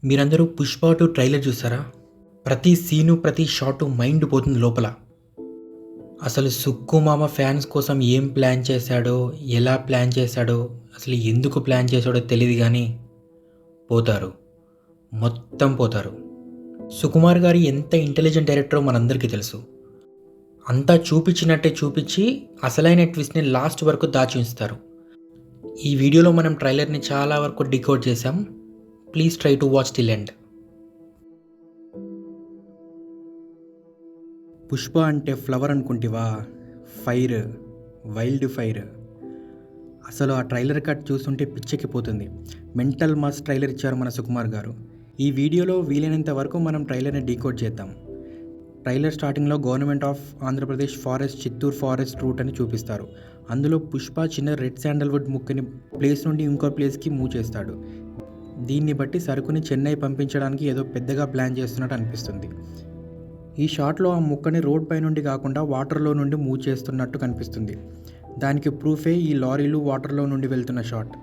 మీరందరూ 'పుష్ప 2' ట్రైలర్ చూసారా? ప్రతి సీను, ప్రతి షాటు మైండ్ పోతుంది లోపల. అసలు 'సుక్కు మామ' ఫ్యాన్స్ కోసం ఏం ప్లాన్ చేశాడో, ఎలా ప్లాన్ చేశాడో, అసలు ఎందుకు ప్లాన్ చేశాడో తెలీదు గానీ పోతారు. మొత్తం పోతారు. సుకుమార్ గారు ఎంత ఇంటెలిజెంట్ డైరెక్టరో మనందరికీ తెలుసు. అంతా చూపించినట్టే చూపించి అసలైన ట్విస్ట్‌ని లాస్ట్ వరకు దాచి ఉంచుతారు. ఈ వీడియోలో మనం ట్రైలర్‌ని చాలా వరకు డీకోడ్ చేశాం. Please try to watch till end. Pushpa అంటే ఫ్లవర్ అనుకుంటివా? Fire, wild fire. అసలు ఆ ట్రైలర్ కట్ చూస్తుంటే పిచ్చెక్కిపోతుంది. మెంటల్ మాస్ ట్రైలర్ ఇచ్చారు మన సుకుమార్ గారు. ఈ వీడియోలో వీలైనంత వరకు మనం ట్రైలర్ని డీకోడ్ చేద్దాం. ట్రైలర్ స్టార్టింగ్లో government of Andhra Pradesh forest Chittoor forest route అని చూపిస్తారు. అందులో పుష్ప చిన్న రెడ్ శాండల్వుడ్ ముక్కని ప్లేస్ నుండి ఇంకో ప్లేస్కి మూవ్ చేస్తాడు. దీన్ని బట్టి సరుకుని చెన్నై పంపించడానికి ఏదో పెద్దగా ప్లాన్ చేస్తున్నట్టు అనిపిస్తుంది. ఈ షాట్లో ఆ ముక్కని రోడ్ పై నుండి కాకుండా వాటర్లో నుండి మూవ్ చేస్తున్నట్టు కనిపిస్తుంది. దానికి ప్రూఫే ఈ లారీలు వాటర్లో నుండి వెళ్తున్న షాట్.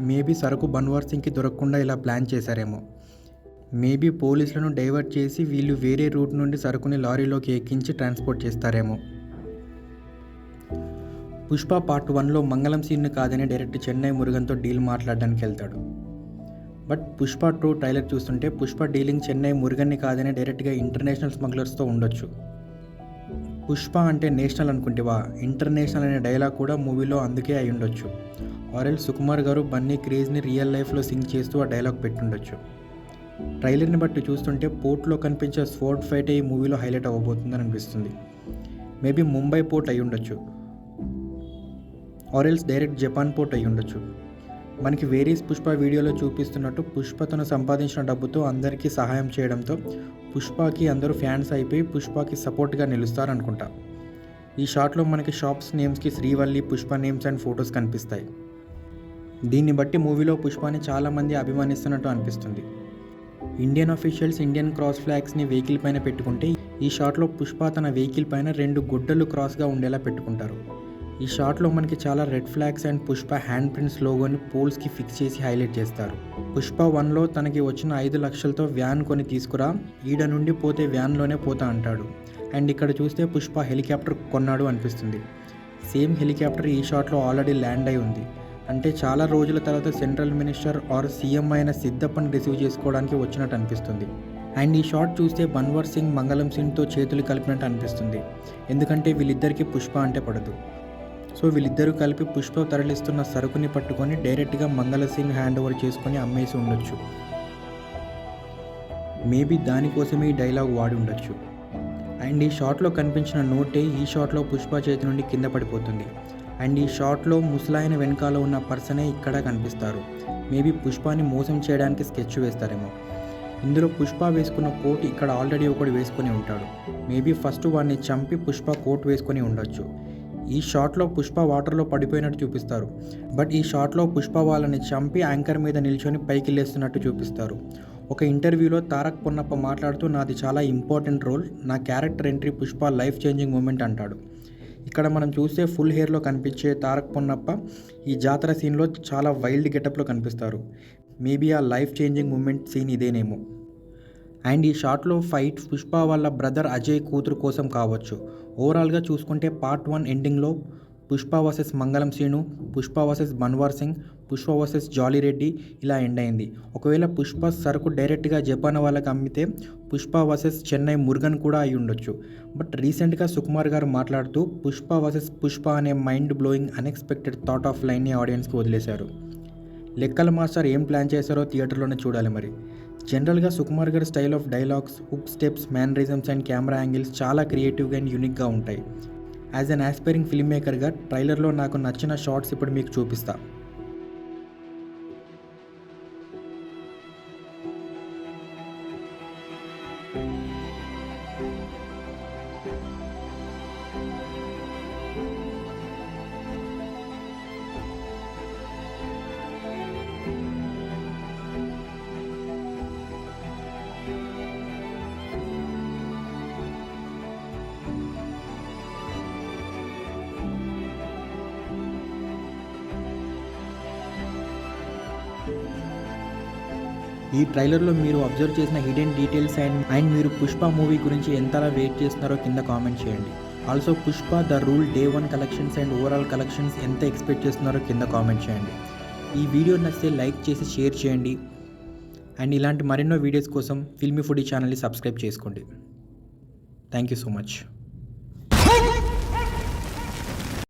మేబీ సరుకు బన్వార్ సింగ్కి దొరకకుండా ఇలా ప్లాన్ చేశారేమో. మేబీ పోలీసులను డైవర్ట్ చేసి వీళ్ళు వేరే రూట్ నుండి సరుకుని లారీలోకి ఎక్కించి ట్రాన్స్పోర్ట్ చేస్తారేమో. పుష్ప పార్ట్ 1లో మంగళం సీన్ను కాదని డైరెక్ట్ చెన్నై మురుగన్తో డీల్ మాట్లాడడానికి వెళ్తాడు. బట్ పుష్ప 2 ట్రైలర్ చూస్తుంటే పుష్ప డీలింగ్ చెన్నై మురుగన్ని కాదని డైరెక్ట్గా ఇంటర్నేషనల్ స్మగ్లర్స్తో ఉండొచ్చు. పుష్ప అంటే నేషనల్ అనుకుంటేవా, ఇంటర్నేషనల్ అనే డైలాగ్ కూడా మూవీలో అందుకే అయి ఉండొచ్చు. ఆర్ఎల్ సుకుమార్ గారు బన్నీ క్రేజ్ని రియల్ లైఫ్లో సింగ్ చేస్తూ ఆ డైలాగ్ పెట్టుండొచ్చు. ట్రైలర్ని బట్టి చూస్తుంటే పోర్ట్లో కనిపించే స్పోర్ట్ ఫైట్ ఈ మూవీలో హైలైట్ అవ్వబోతుందని అనిపిస్తుంది. మేబీ ముంబై పోర్ట్ అయి ఉండొచ్చు, ఆర్ఎల్స్ డైరెక్ట్ జపాన్ పోర్ట్ అయి ఉండొచ్చు. మనకి వేరీస్ పుష్ప వీడియోలో చూపిస్తున్నట్టు పుష్ప తను సంపాదించిన డబ్బుతో అందరికీ సహాయం చేయడంతో పుష్పకి అందరూ ఫ్యాన్స్ అయిపోయి పుష్పకి సపోర్ట్గా నిలుస్తారనుకుంటా. ఈ షాట్లో మనకి షాప్స్ నేమ్స్కి Srivalli, Pushpa names and photos కనిపిస్తాయి. దీన్ని బట్టి మూవీలో పుష్పని చాలామంది అభిమానిస్తున్నట్టు అనిపిస్తుంది. ఇండియన్ అఫీషియల్స్ ఇండియన్ క్రాస్ ఫ్లాగ్స్ని వెహికల్ పైన పెట్టుకుంటే ఈ షాట్లో పుష్ప తన వెహికల్ పైన 2 గుడ్డలు క్రాస్గా ఉండేలా పెట్టుకుంటారు. ఈ షాట్లో మనకి చాలా red flags and Pushpa hand prints లోగోని పోల్స్కి ఫిక్స్ చేసి హైలైట్ చేస్తారు. పుష్ప 1లో తనకి వచ్చిన 5 లక్షలతో వ్యాన్ కొని తీసుకురా, ఈడ నుండి పోతే వ్యాన్లోనే పోతా అంటాడు. అండ్ ఇక్కడ చూస్తే పుష్ప హెలికాప్టర్ కొన్నాడు అనిపిస్తుంది. సేమ్ హెలికాప్టర్ ఈ షాట్లో ఆల్రెడీ ల్యాండ్ అయి ఉంది. అంటే చాలా రోజుల తర్వాత సెంట్రల్ మినిస్టర్ ఆర్ సీఎం అయిన సిద్ధప్పని రిసీవ్ చేసుకోవడానికి వచ్చినట్టు అనిపిస్తుంది. అండ్ ఈ షాట్ చూస్తే బన్వర్ సింగ్ మంగళం సింగ్తో చేతులు కలిపినట్టు అనిపిస్తుంది. ఎందుకంటే వీళ్ళిద్దరికీ పుష్ప అంటే పడదు. సో వీళ్ళిద్దరూ కలిపి పుష్ప తరలిస్తున్న సరుకుని పట్టుకొని డైరెక్ట్గా మంగళ సింగ్ హ్యాండ్ ఓవర్ చేసుకొని అమ్మేసి ఉండొచ్చు. మేబీ దానికోసమే ఈ డైలాగ్ వాడి ఉండొచ్చు. అండ్ ఈ షాట్లో కనిపించిన నోటే ఈ షాట్లో పుష్ప చేతి నుండి కింద పడిపోతుంది. అండ్ ఈ షాట్లో ముసలాయన వెనకాల ఉన్న పర్సనే ఇక్కడ కనిపిస్తారు. మేబీ పుష్పని మోసం చేయడానికి స్కెచ్ వేస్తారేమో. ఇందులో పుష్ప వేసుకున్న కోట్ ఇక్కడ ఆల్రెడీ ఒకటి వేసుకొని ఉంటాడు. మేబీ ఫస్ట్ వాడిని చంపి పుష్ప కోట్ వేసుకొని ఉండొచ్చు. ఈ షాట్లో పుష్ప వాటర్లో పడిపోయినట్టు చూపిస్తారు. బట్ ఈ షాట్లో పుష్ప వాళ్ళని చంపి యాంకర్ మీద నిల్చొని పైకి లేస్తున్నట్టు చూపిస్తారు. ఒక ఇంటర్వ్యూలో తారక్ పొన్నప్ప మాట్లాడుతూ నాది చాలా ఇంపార్టెంట్ రోల్, నా character entry Pushpa life changing moment అంటాడు. ఇక్కడ మనం చూస్తే ఫుల్ హెయిర్లో కనిపించే తారక్ పొన్నప్ప ఈ జాతర సీన్లో చాలా వైల్డ్ గెటప్లో కనిపిస్తారు. మేబీ ఆ లైఫ్ చేంజింగ్ మూమెంట్ సీన్ ఇదేనేమో. అండ్ ఈ షాట్లో ఫైట్ పుష్ప వాళ్ళ బ్రదర్ అజయ్ కూతురు కోసం కావచ్చు. ఓవరాల్గా చూసుకుంటే పార్ట్ 1 ఎండింగ్లో పుష్ప వర్సెస్ మంగళం శ్రీను, పుష్ప వర్సెస్ బన్వార్ సింగ్, పుష్ప వర్సెస్ జాలీ రెడ్డి ఇలా ఎండ్ అయింది. ఒకవేళ పుష్ప సరుకు డైరెక్ట్గా జపాన్ వాళ్ళకి అమ్మితే పుష్ప వర్సెస్ చెన్నై మురుగన్ కూడా అయి ఉండొచ్చు. బట్ రీసెంట్గా సుకుమార్ గారు మాట్లాడుతూ పుష్ప వర్సెస్ పుష్ప అనే mind blowing unexpected thought of లైన్ని ఆడియన్స్కి వదిలేశారు. లెక్కల మాస్టర్ ఏం ప్లాన్ చేశారో థియేటర్లోనే చూడాలి మరి. జనరల్గా సుకుమార్ గారి style of dialogues, hook steps, mannerisms and camera angles చాలా క్రియేటివ్గా అండ్ యూనిక్గా ఉంటాయి. యాజ్ అన్ ఆస్పైరింగ్ ఫిల్మ్ మేకర్గా ట్రైలర్లో నాకు నచ్చిన షార్ట్స్ ఇప్పుడు మీకు చూపిస్తా. ఈ ట్రైలర్లో మీరు అబ్జర్వ్ చేసిన హిడెన్ డీటెయిల్స్ అండ్ మీరు పుష్ప మూవీ గురించి ఎంతలా వెయిట్ చేస్తున్నారో కింద కామెంట్ చేయండి. Also Pushpa the rule day 1 collections and overall collections ఎంత ఎక్స్పెక్ట్ చేస్తున్నారో కింద కామెంట్ చేయండి. ఈ వీడియో నచ్చితే లైక్ చేసి షేర్ చేయండి అండ్ ఇలాంటి మరెన్నో వీడియోస్ కోసం ఫిల్మీ ఫుడీ ఛానల్ని సబ్స్క్రైబ్ చేసుకోండి. Thank you so much.